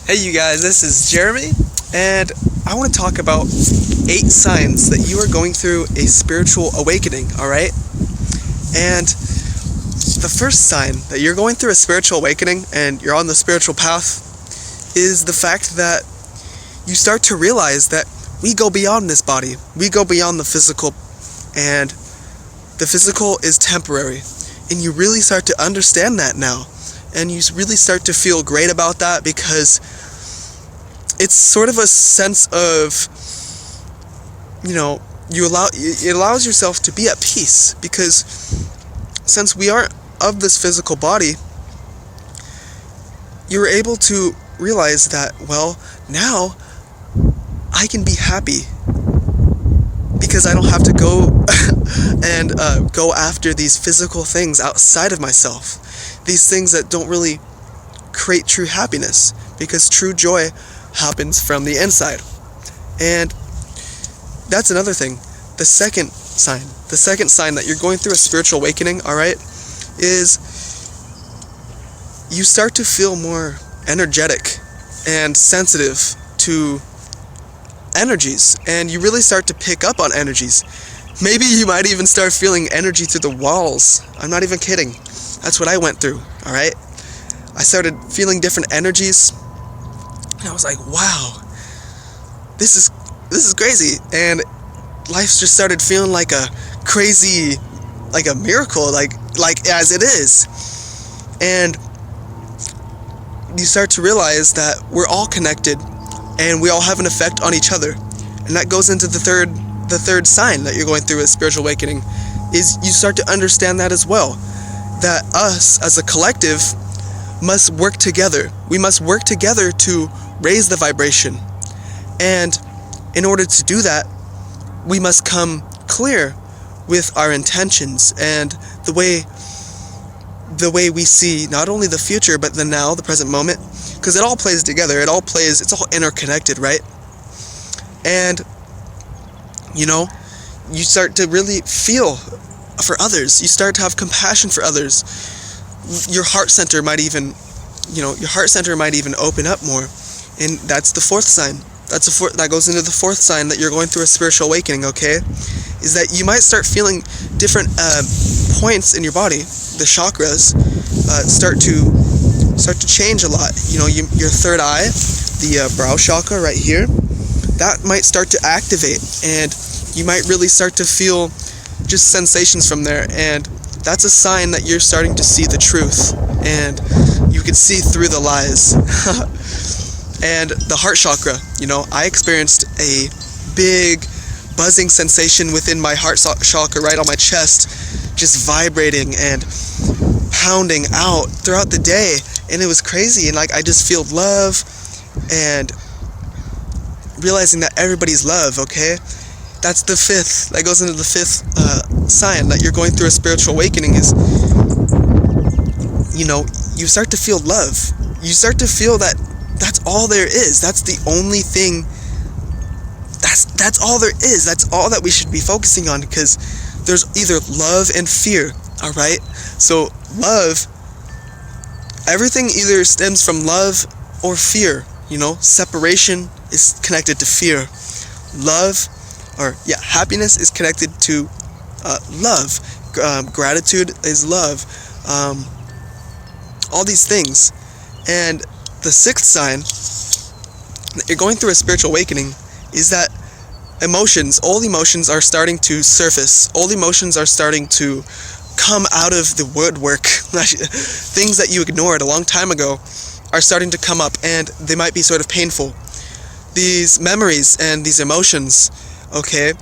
Hey you guys, this is Jeremy, and I want to talk about 8 signs that you are going through a spiritual awakening, alright? And the first sign that you're going through a spiritual awakening and you're on the spiritual path is the fact that you start to realize that we go beyond this body. We go beyond the physical, and the physical is temporary. And you really start to understand that now. And you really start to feel great about that, because it's sort of a sense of, it allows yourself to be at peace, because since we aren't of this physical body, you're able to realize that, well, now I can be happy because I don't have to go and go after these physical things outside of myself. These things that don't really create true happiness, because true joy happens from the inside. And that's another thing. The second sign that you're going through a spiritual awakening, alright, is you start to feel more energetic and sensitive to energies, and you really start to pick up on energies. Maybe you might even start feeling energy through the walls. I'm not even kidding. That's what I went through, alright? I started feeling different energies, and I was like, wow, this is crazy. And life just started feeling like a crazy, like a miracle, like as it is. And you start to realize that we're all connected, and we all have an effect on each other. And that goes into the third sign that you're going through a spiritual awakening, is you start to understand that as well, that us as a collective must work together. We must work together to raise the vibration. And in order to do that, we must come clear with our intentions and the way we see not only the future, but the now, the present moment, because it all plays together. It's all interconnected, right? And you start to really feel for others. You start to have compassion for others. Your heart center might even open up more. And that's the fourth sign. That goes into the fourth sign that you're going through a spiritual awakening, okay? Is that you might start feeling different points in your body. The chakras start to change a lot. Your third eye, the brow chakra right here, that might start to activate, and you might really start to feel just sensations from there. And that's a sign that you're starting to see the truth, and you can see through the lies. And the heart chakra, I experienced a big buzzing sensation within my heart chakra, right on my chest, just vibrating and pounding out throughout the day. And it was crazy, and I just feel love and realizing that everybody's love, okay? That's the fifth. That goes into the fifth sign that you're going through a spiritual awakening, is, you start to feel love. You start to feel that that's all there is. That's the only thing. That's all there is. That's all that we should be focusing on, because there's either love and fear, alright? So love, everything either stems from love or fear. Separation is connected to fear. Happiness is connected to love. Gratitude is love. All these things. And the sixth sign that you're going through a spiritual awakening is that all emotions are starting to surface. All emotions are starting to come out of the woodwork. Things that you ignored a long time ago are starting to come up, and they might be sort of painful. These memories and these emotions, okay,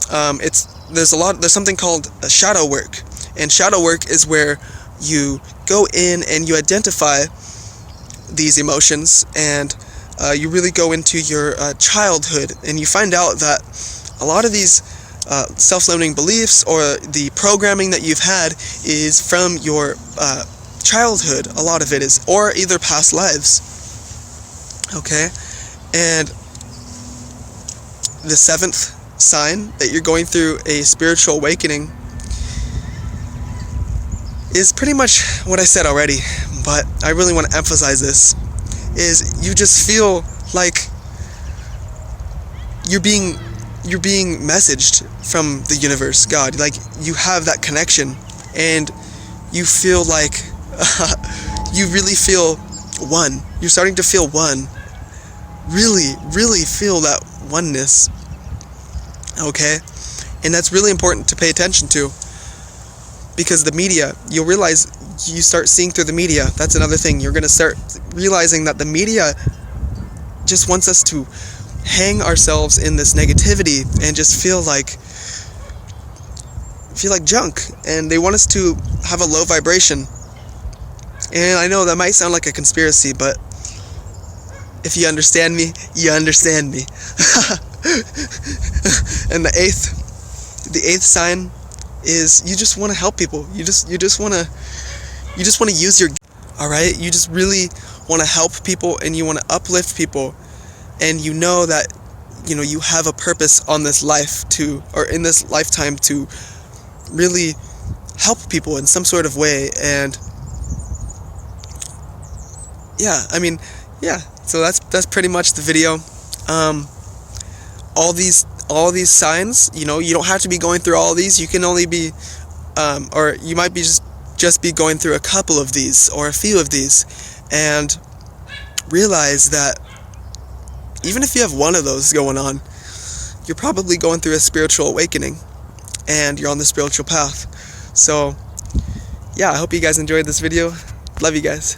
there's something called shadow work. And shadow work is where you go in and you identify these emotions, and you really go into your childhood, and you find out that a lot of these self-limiting beliefs or the programming that you've had is from your childhood. A lot of it is, or either past lives, okay? And the seventh sign that you're going through a spiritual awakening is pretty much what I said already, but I really want to emphasize this, is you just feel like you're being messaged from the universe, God. Like, you have that connection, and you feel like you really feel one. You're starting to feel one. Really, really feel that oneness. Okay? And that's really important to pay attention to, because the media, you'll realize, you start seeing through the media. That's another thing. You're going to start realizing that the media just wants us to hang ourselves in this negativity and just feel like junk, and they want us to have a low vibration. And I know that might sound like a conspiracy, but if you understand me, you understand me. And the eighth sign is you just want to help people. You just want to use your, all right? You just really want to help people, and you want to uplift people, and you know that, you know, you have a purpose on this life or in this lifetime to really help people in some sort of way. And yeah, I mean, yeah, so that's pretty much the video. All these signs, you know, you don't have to be going through all these. You can only be or you might be just be going through a couple of these or a few of these, and realize that even if you have one of those going on, you're probably going through a spiritual awakening, and you're on the spiritual path. So yeah, I hope you guys enjoyed this video. Love you guys.